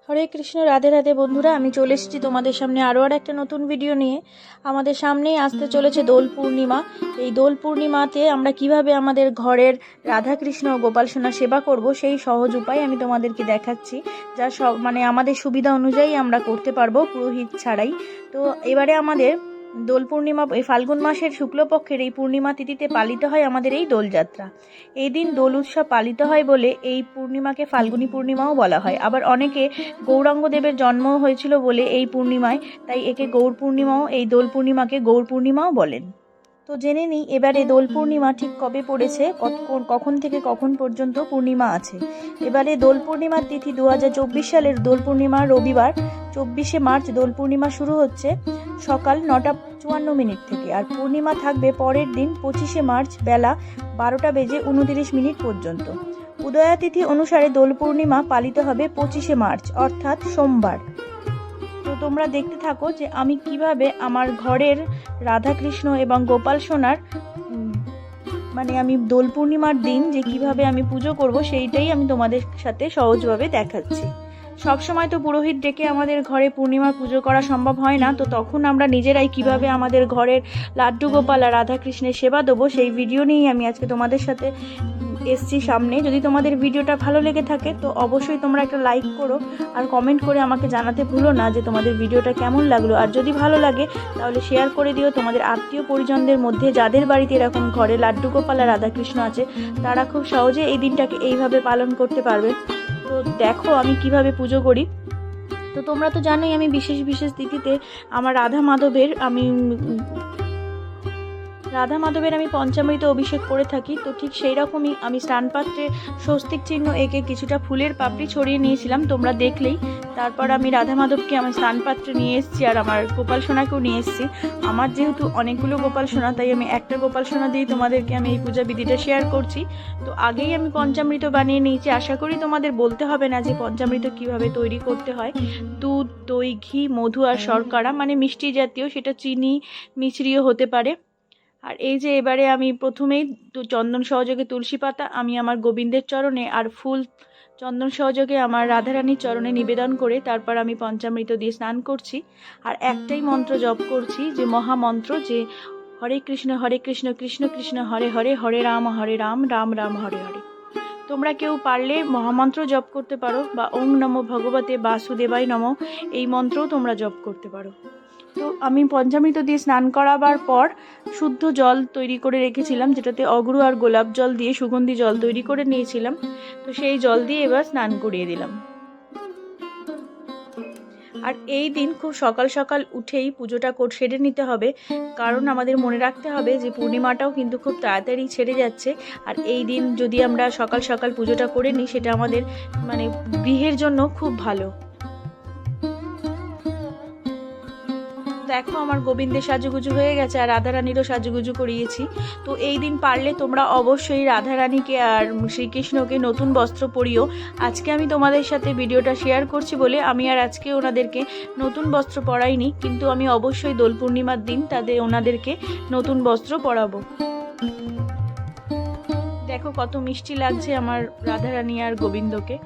হরে কৃষ্ণ, রাধে রাধে বন্ধুরা। আমি চলে এসেছি তোমাদের সামনে আরও একটা নতুন ভিডিও নিয়ে। আমাদের সামনেই আসতে চলেছে দোল পূর্ণিমা। এই দোল পূর্ণিমাতে আমরা কিভাবে আমাদের ঘরের রাধা কৃষ্ণ ও গোপাল সোনা সেবা করব সেই সহজ উপায় আমি তোমাদেরকে দেখাচ্ছি, যা সব আমাদের সুবিধা অনুযায়ী আমরা করতে পারবো পুরোহিত ছাড়াই। তো এবারে আমাদের দোল পূর্ণিমা এই ফাল্গুন মাসের শুক্লপক্ষের এই পূর্ণিমা তিথিতে পালিত হয় আমাদের এই দোলযাত্রা। এই দিন দোল উৎসব পালিত হয় বলে এই পূর্ণিমাকে ফাল্গুনী পূর্ণিমাও বলা হয়। আবার অনেকে গৌরাঙ্গ দেবের জন্ম হয়েছিল বলে এই পূর্ণিমায়, তাই একে গৌর পূর্ণিমাও, এই দোল পূর্ণিমাকে গৌর পূর্ণিমাও বলেন। তো জেনে নিই এবারে দোল পূর্ণিমা ঠিক কবে পড়েছে, কখন থেকে কখন পর্যন্ত পূর্ণিমা আছে। এবারে দোল পূর্ণিমার তিথি 2024 সালের দোল পূর্ণিমা রবিবার 24শে মার্চ দোল পূর্ণিমা শুরু হচ্ছে সকাল 9:54 থেকে, আর পূর্ণিমা থাকবে পরের দিন 25শে মার্চ বেলা 12:29 পর্যন্ত। উদয়া তিথি অনুসারে দোল পূর্ণিমা পালিত হবে 25শে মার্চ অর্থাৎ সোমবার। তো তোমরা দেখতে থাকো যে আমি কিভাবে আমার ঘরের রাধাকৃষ্ণ এবং গোপাল সোনার আমি দোল পূর্ণিমার দিন যে কিভাবে আমি পুজো করব সেইটাই আমি তোমাদের সাথে সহজভাবে দেখাচ্ছি। সবসময় তো পুরোহিত ডেকে আমাদের ঘরে পূর্ণিমার পুজো করা সম্ভব হয় না, তো তখন আমরা নিজেরাই কিভাবে আমাদের ঘরের লাড্ডু গোপাল আর রাধাকৃষ্ণের সেবা দেবো সেই ভিডিও নিয়েই আমি আজকে তোমাদের সাথে এসছি সামনে। যদি তোমাদের ভিডিওটা ভালো লেগে থাকে তো অবশ্যই তোমরা একটা লাইক করো আর কমেন্ট করে আমাকে জানাতে ভুলো না যে তোমাদের ভিডিওটা কেমন লাগলো। আর যদি ভালো লাগে তাহলে শেয়ার করে দিও তোমাদের আত্মীয় পরিজনদের মধ্যে, যাদের বাড়িতে এরকম ঘরে লাড্ডু গোপাল আর রাধাকৃষ্ণ আছে, তারা খুব সহজে এই দিনটাকে এইভাবে পালন করতে পারবে। তো দেখো আমি কিভাবে পুজো করি। তো তোমরা তো জানোই আমি বিশেষ বিশেষ তিথিতে আমার রাধা মাধবের আমি পঞ্চামৃত অভিষেক করে থাকি। তো ঠিক সেই রকমই আমি স্নানপাত্রে স্বস্তিক চিহ্ন এঁকে কিছুটা ফুলের পাপড়ি ছড়িয়ে নিয়েছিলাম, তোমরা দেখলেই। তারপর আমি রাধা মাধবকে আমার স্নানপাত্রে নিয়ে এসেছি আর আমার গোপাল সোনাকেও নিয়ে এসেছি। আমার যেহেতু অনেকগুলো গোপাল সোনা, তাই আমি একটা গোপাল সোনা দিয়েই তোমাদেরকে আমি এই পূজা বিধিটা শেয়ার করছি। তো আগেই আমি পঞ্চামৃত বানিয়ে নিয়েছি। আশা করি তোমাদের বলতে হবে না যে পঞ্চামৃত কিভাবে তৈরি করতে হয়। দুধ, দই, ঘি, মধু আর শর্করা মিষ্টি জাতীয়, সেটা চিনি মিছরিও হতে পারে। আর এই যে এবারে আমি প্রথমেই চন্দন সহযোগে তুলসী পাতা আমি আমার গোবিন্দের চরণে আর ফুল চন্দন সহযোগে আমার রাধারানীর চরণে নিবেদন করে তারপর আমি পঞ্চামৃত দিয়ে স্নান করছি। আর একটাই মন্ত্র জপ করছি, যে মহামন্ত্র, যে হরে কৃষ্ণ কৃষ্ণ কৃষ্ণ হরে হরে, হরে রাম রাম রাম হরে হরে। তোমরা কেউ পারলে মহামন্ত্র জপ করতে পারো, বা ওং নমো ভগবতে বাসুদেবায় নমঃ এই মন্ত্রও তোমরা জপ করতে পারো। তো আমি পঞ্চামৃত দিয়ে স্নান করাবার পর শুদ্ধ জল তৈরি করে রেখেছিলাম, যেটাতে অগরু আর গোলাপ জল দিয়ে সুগন্ধি জল তৈরি করে নিয়েছিলাম। তো সেই জল দিয়ে এবার স্নান করিয়ে দিলাম। আর এই দিন খুব সকাল সকাল উঠেই পুজোটা সেরে নিতে হবে, কারণ আমাদের মনে রাখতে হবে যে পূর্ণিমাটাও কিন্তু খুব তাড়াতাড়ি ছেড়ে যাচ্ছে। আর এই দিন যদি আমরা সকাল সকাল পুজোটা করে নিই সেটা আমাদের গৃহের জন্য খুব ভালো। দেখো আমার গোবিন্দের সাজুগুজু হয়ে গেছে আর রাধারানীরও সাজুগুজু করিয়েছি। তো এই দিন পারলে তোমরা অবশ্যই রাধারানীকে আর শ্রীকৃষ্ণকে নতুন বস্ত্র পরিও। আজকে আমি তোমাদের সাথে ভিডিওটা শেয়ার করছি বলে আমি আর আজকে ওনাদেরকে নতুন বস্ত্র পরাইনি, কিন্তু আমি অবশ্যই দোল পূর্ণিমার দিন ওনাদেরকে নতুন বস্ত্র পরাবো। দেখো কত মিষ্টি লাগছে আমার রাধারানী আর গোবিন্দকে।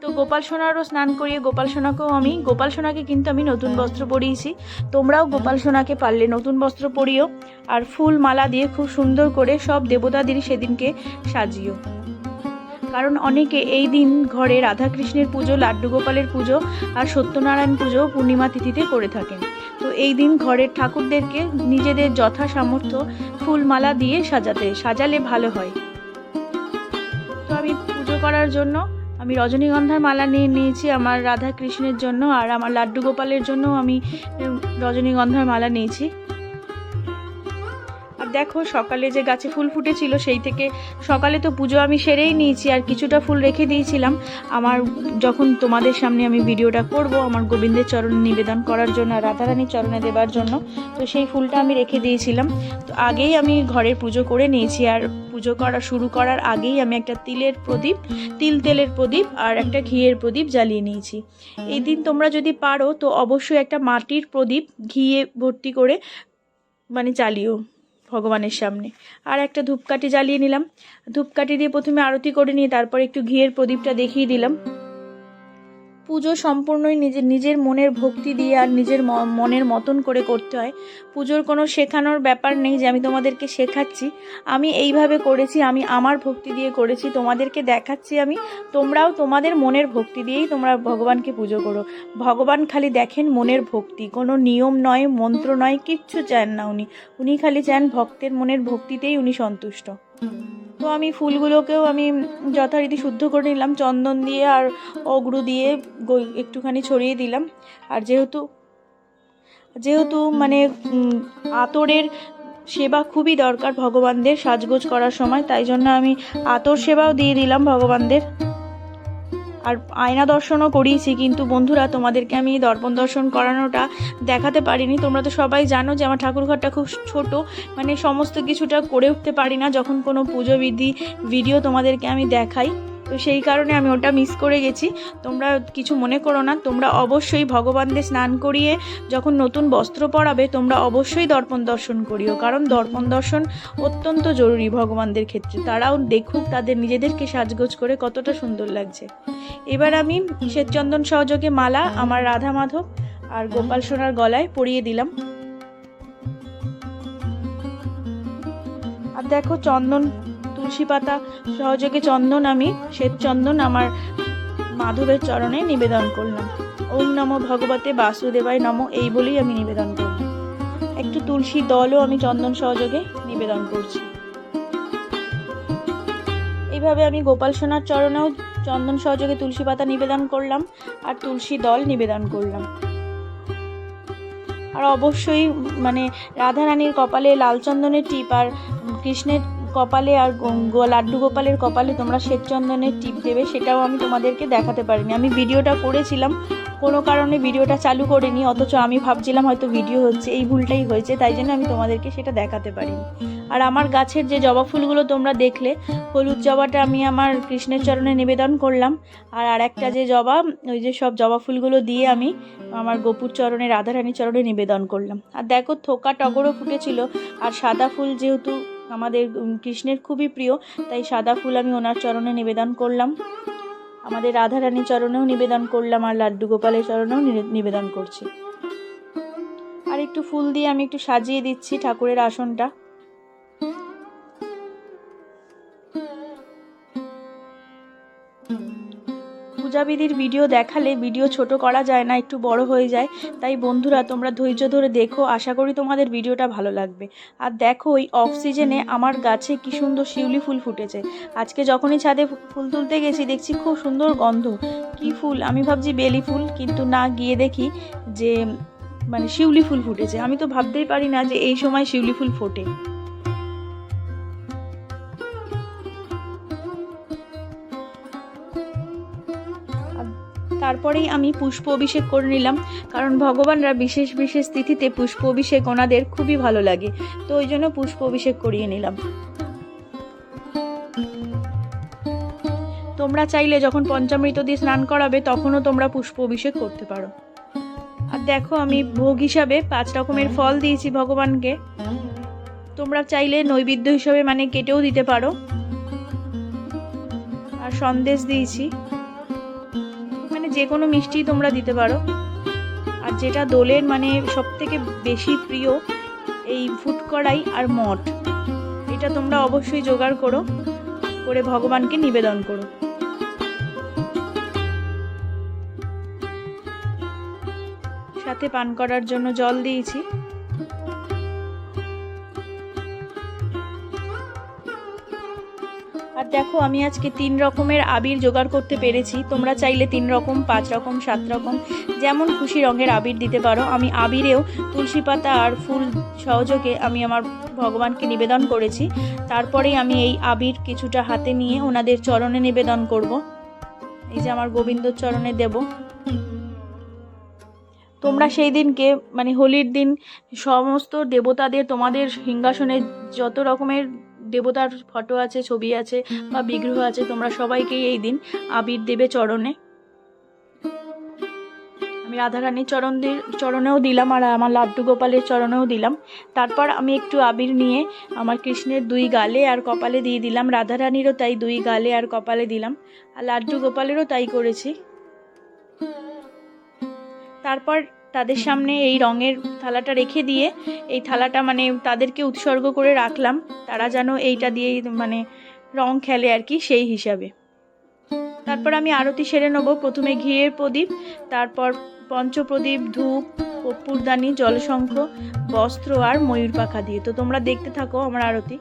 তো গোপাল সোনারও স্নান করিয়ে গোপাল সোনাকে কিন্তু আমি নতুন বস্ত্র পরিয়েছি। তোমরাও গোপাল সোনাকে পারলে নতুন বস্ত্র পরিও আর ফুল মালা দিয়ে খুব সুন্দর করে সব দেবতাদের সেদিনকে সাজিও। কারণ অনেকে এই দিন ঘরে রাধাকৃষ্ণের পুজো, লাড্ডু গোপালের পুজো আর সত্যনারায়ণ পুজো পূর্ণিমা তিথিতে করে থাকেন। তো এই দিন ঘরের ঠাকুরদেরকে নিজেদের যথা সামর্থ্য ফুল মালা দিয়ে সাজালে ভালো হয়। তো আমি পুজো করার জন্য আমি রজনীগন্ধার মালা নিয়েছি আমার রাধা কৃষ্ণের জন্য, আর আমার লাড্ডু গোপালের জন্য আমি রজনীগন্ধার মালা নিয়েছি। আর দেখো সকালে যে গাছে ফুল ফুটেছিল সেই থেকে সকালে তো পুজো আমি সেরেই নিয়েছি, আর কিছুটা ফুল রেখে দিয়েছিলাম আমার যখন তোমাদের সামনে আমি ভিডিওটা করব আমার গোবিন্দের চরণে নিবেদন করার জন্য আর রাধারানীর চরণে দেবার জন্য। তো সেই ফুলটা আমি রেখে দিয়েছিলাম। তো আগেই আমি ঘরের পুজো করে নিয়েছি, আর পুজো করা শুরু করার আগেই আমি একটা তেলের প্রদীপ আর একটা ঘিয়ের প্রদীপ জ্বালিয়ে নিয়েছি। এই দিন তোমরা যদি পারো তো অবশ্যই একটা মাটির প্রদীপ ঘিয়ে ভর্তি করে জ্বালিও ভগবানের সামনে। আর একটা ধূপকাঠি জ্বালিয়ে নিলাম। ধূপকাঠি দিয়ে প্রথমে আরতি করে নিয়ে তারপর একটু ঘিয়ের প্রদীপটা দেখিয়ে দিলাম। পুজো সম্পূর্ণই নিজের মনের ভক্তি দিয়ে আর নিজের মনের মতন করে করতে হয়। পুজোর কোনো শেখানোর ব্যাপার নেই যে আমি তোমাদেরকে শেখাচ্ছি। আমি এইভাবে করেছি, আমি আমার ভক্তি দিয়ে করেছি, তোমাদেরকে দেখাচ্ছি আমি। তোমরাও তোমাদের মনের ভক্তি দিয়েই তোমরা ভগবানকে পুজো করো। ভগবান খালি দেখেন মনের ভক্তি, কোনো নিয়ম নয়, মন্ত্র নয়, কিচ্ছু চান না উনি খালি চান ভক্তের মনের ভক্তিতেই উনি সন্তুষ্ট। তো আমি ফুলগুলোকেও আমি যথারীতি শুদ্ধ করে নিলাম, চন্দন দিয়ে আর অগ্রু দিয়ে একটুখানি ছড়িয়ে দিলাম। আর যেহেতু মানে আতরের সেবা খুবই দরকার ভগবানদের সাজগোজ করার সময়, তাই জন্য আমি আতর সেবাও দিয়ে দিলাম ভগবানদের। আর আয়না দর্শনও করিয়েছি, কিন্তু বন্ধুরা তোমাদেরকে আমি দর্পণ দর্শন করানোটা দেখাতে পারিনি। তোমরা তো সবাই জানো যে আমার ঠাকুরঘরটা খুব ছোট, মানে সমস্ত কিছুটা করে উঠতে পারি না যখন কোনো পুজো ভিডিও তোমাদেরকে আমি দেখাই, তো সেই কারণে আমি ওটা মিস করে গেছি। তোমরা কিছু মনে করো না, তোমরা অবশ্যই ভগবানদের স্নান করিয়ে যখন নতুন বস্ত্র পরাবে তোমরা অবশ্যই দর্পণ দর্শন করিও, কারণ দর্পণ দর্শন অত্যন্ত জরুরি ভগবানদের ক্ষেত্রে। তারাও দেখুক তাদের নিজেদেরকে সাজগোজ করে কতটা সুন্দর লাগছে। এবার আমি শ্বেতচন্দন সহযোগে মালা আমার রাধা মাধব আর গোপাল সোনার গলায় পরিয়ে দিলাম। আর দেখো চন্দন, তুলসী পাতা সহযোগে চন্দন, আমি শ্বেতচন্দন আমার মাধবের চরণে নিবেদন করলাম। ওম নমো ভগবতে বাসুদেবায় নমো, এই বলেই আমি নিবেদন করলাম। একটু তুলসী দলও আমি চন্দন সহযোগে নিবেদন করছি। এইভাবে আমি গোপাল সোনার চরণেও চন্দন সহযোগে তুলসী পাতা নিবেদন করলাম আর তুলসী দল নিবেদন করলাম। আর অবশ্যই মানে রাধারানীর কপালে লাল চন্দনের টিপ আর কৃষ্ণের কপালে আর লাড্ডু গোপালের কপালে তোমরা শ্বেতচন্দনের টিপ দেবে, সেটাও আমি তোমাদেরকে দেখাতে পারিনি। আমি ভিডিওটা করেছিলাম, কোনো কারণে ভিডিওটা চালু করিনি, অথচ আমি ভাবছিলাম হয়তো ভিডিও হচ্ছে, এই ভুলটাই হয়েছে, তাই জন্য আমি তোমাদেরকে সেটা দেখাতে পারিনি। আর আমার গাছের যে জবা ফুলগুলো তোমরা দেখলে, হলুদ জবাটা আমি আমার কৃষ্ণের চরণে নিবেদন করলাম, আর একটা যে জবা, ওই যে সব জবা ফুলগুলো দিয়ে আমি আমার গোপুর চরণে রাধারানীর চরণে নিবেদন করলাম। আর দেখো থোকা টগরও ফুটেছিল, আর সাদা ফুল যেহেতু আমাদের কৃষ্ণের খুবই প্রিয়, তাই সাদা ফুল আমি ওনার চরণে নিবেদন করলাম, আমাদের রাধারানীর চরণেও নিবেদন করলাম, আর লাড্ডু গোপালের চরণেও নিবেদন করছি। আর একটু ফুল দিয়ে আমি একটু সাজিয়ে দিচ্ছি ঠাকুরের আসনটা। পূজাবিধির ভিডিও দেখালে ভিডিও ছোট করা যায় না, একটু বড় হয়ে যায়, তাই বন্ধুরা তোমরা ধৈর্য ধরে দেখো, আশা করি তোমাদের ভিডিওটা ভালো লাগবে। আর দেখো ওই অফ সিজনে আমার গাছে কি সুন্দর শিউলি ফুল ফুটেছে। আজকে যখনই ছাদে ফুল তুলতে গেছি দেখছি খুব সুন্দর গন্ধ, কি ফুল, আমি ভাবছি বেলি ফুল, কিন্তু না, গিয়ে দেখি যে মানে শিউলি ফুল ফুটেছে। আমি তো ভাবতেই পারি না যে এই সময় শিউলি ফুল ফোটে। তারপরেই আমি পুষ্প অভিষেক করে নিলাম, কারণ ভগবানরা বিশেষ বিশেষ তিথিতে পুষ্প অভিষেক ওনাদের খুবই ভালো লাগে, তো ওই জন্য পুষ্প অভিষেক করিয়ে নিলাম। তোমরা চাইলে যখন পঞ্চামৃত দিয়ে স্নান করাবে তখনও তোমরা পুষ্প অভিষেক করতে পারো। আর দেখো আমি ভোগ হিসাবে 5 রকমের ফল দিয়েছি ভগবানকে, তোমরা চাইলে নৈবেদ্য হিসাবে মানে কেটেও দিতে পারো। আর সন্দেশ দিয়েছি, যে কোনো মিষ্টি তোমরা দিতে পারো। আর যেটা দোলের মানে সব থেকে বেশি প্রিয়, এই ফুটকড়াই আর মঠ, এটা তোমরা অবশ্যই জোগাড় করে ভগবানকে নিবেদন করো। সাথে পান করার জন্য জল দিয়েছি। আর দেখো আমি আজকে 3 রকমের আবির জোগাড় করতে পেরেছি, তোমরা চাইলে 3 রকম, 5 রকম, 7 রকম যেমন খুশি রঙের আবির দিতে পারো। আমি আবিরেও তুলসী পাতা আর ফুল সহযোগে আমি আমার ভগবানকে নিবেদন করেছি। তারপরেই আমি এই আবির কিছুটা হাতে নিয়ে ওনাদের চরণে নিবেদন করব, এই যে আমার গোবিন্দর চরণে দেব। তোমরা সেই দিনকে মানে হোলির দিন সমস্ত দেবতাদের, তোমাদের সিংহাসনে যত রকমের দেবতার ফটো আছে, ছবি আছে বা বিগ্রহ আছে, তোমরা সবাইকেই এই দিন আবির দেবে চরণে। আমি রাধারানীর চরণেও দিলাম আর আমার লাড্ডু গোপালের চরণেও দিলাম। তারপর আমি একটু আবির নিয়ে আমার কৃষ্ণের 2 গালে আর কপালে দিয়ে দিলাম, রাধারানীরও তাই 2 গালে আর কপালে দিলাম, আর লাড্ডু গোপালেরও তাই করেছি। তারপর তাদের সামনে এই রঙের থালাটা রেখে দিয়ে এই থালাটা মানে তাদেরকে উৎসর্গ করে রাখলাম, তারা যেন এইটা দিয়ে মানে রং খেলে আর কি, সেই হিসাবে। তারপর আমি আরতি সেরে নেবো। প্রথমে ঘিয়ের প্রদীপ, তারপর পঞ্চপ্রদীপ, ধূপ, কর্পূরদানি, জলশঙ্খ, বস্ত্র আর ময়ূর পাখা দিয়ে। তো তোমরা দেখতে থাকো আমার আরতি।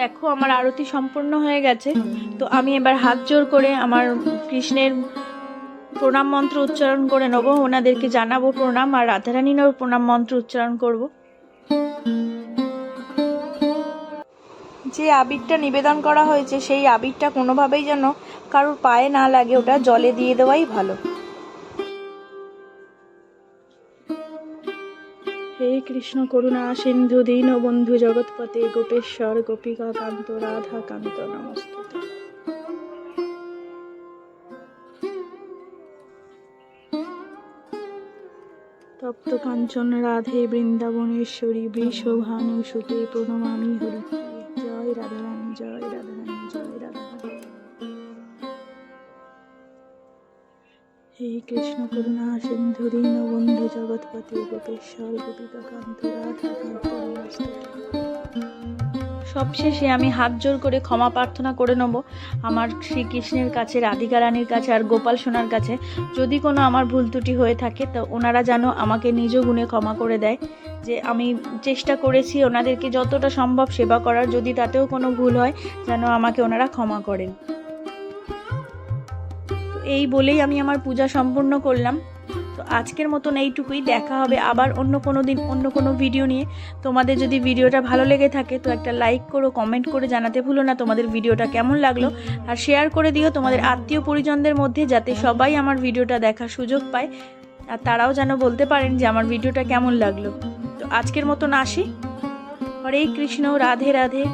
দেখো আমার আরতি সম্পূর্ণ হয়ে গেছে। তো আমি এবার হাত জোর করে আমার কৃষ্ণের প্রণাম মন্ত্র উচ্চারণ করে নেব, ওনাদেরকে জানাবো প্রণাম, আর রাধারানীরও প্রণাম মন্ত্র উচ্চারণ করব। যে আবিরটা নিবেদন করা হয়েছে সেই আবিরটা কোনোভাবেই যেন কারোর পায়ে না লাগে, ওটা জলে দিয়ে দেওয়াই ভালো। হে কৃষ্ণ করুণা সিন্ধু দীনবন্ধু জগৎপতে গোপেশ্বর গোপিকা কান্ত রাধা কান্ত নমস্তুতে। তপ্ত কাঞ্চন রাধে বৃন্দাবনেশ্বরী বৃষভানু সুতে প্রণমামি হরিপ্রিয়ে। জয় রাধারানী, জয় রাধারানী, জয় রাধারানী। হে কৃষ্ণ করুণা সিন্ধু দীনবন্ধু জগৎপতে গোপেশ্বর গোপিকা কান্ত রাধা কান্ত নমস্তুতে। সবশেষে আমি হাত জোর করে ক্ষমা প্রার্থনা করে নেব আমার শ্রীকৃষ্ণের কাছে, রাধিকা রানীর কাছে আর গোপাল সোনার কাছে। যদি কোনো আমার ভুল ত্রুটি হয়ে থাকে তো ওনারা যেন আমাকে নিজ গুণে ক্ষমা করে দেয়, যে আমি চেষ্টা করেছি ওনাদেরকে যতটা সম্ভব সেবা করার, যদি তাতেও কোনো ভুল হয় যেন আমাকে ওনারা ক্ষমা করেন। এই বলেই আমি আমার পূজা সম্পূর্ণ করলাম। তো আজকের মতন এইটুকুই, দেখা হবে আবার অন্য কোনো দিন অন্য কোনো ভিডিও নিয়ে। তোমাদের যদি ভিডিওটা ভালো লেগে থাকে তো একটা লাইক করো, কমেন্ট করে জানাতে ভুলো না তোমাদের ভিডিওটা কেমন লাগলো, আর শেয়ার করে দিও তোমাদের আত্মীয় পরিজনদের মধ্যে, যাতে সবাই আমার ভিডিওটা দেখার সুযোগ পায় আর তারাও যেন বলতে পারেন যে আমার ভিডিওটা কেমন লাগলো। তো আজকের মতন আসি। হরে কৃষ্ণ, রাধে রাধে।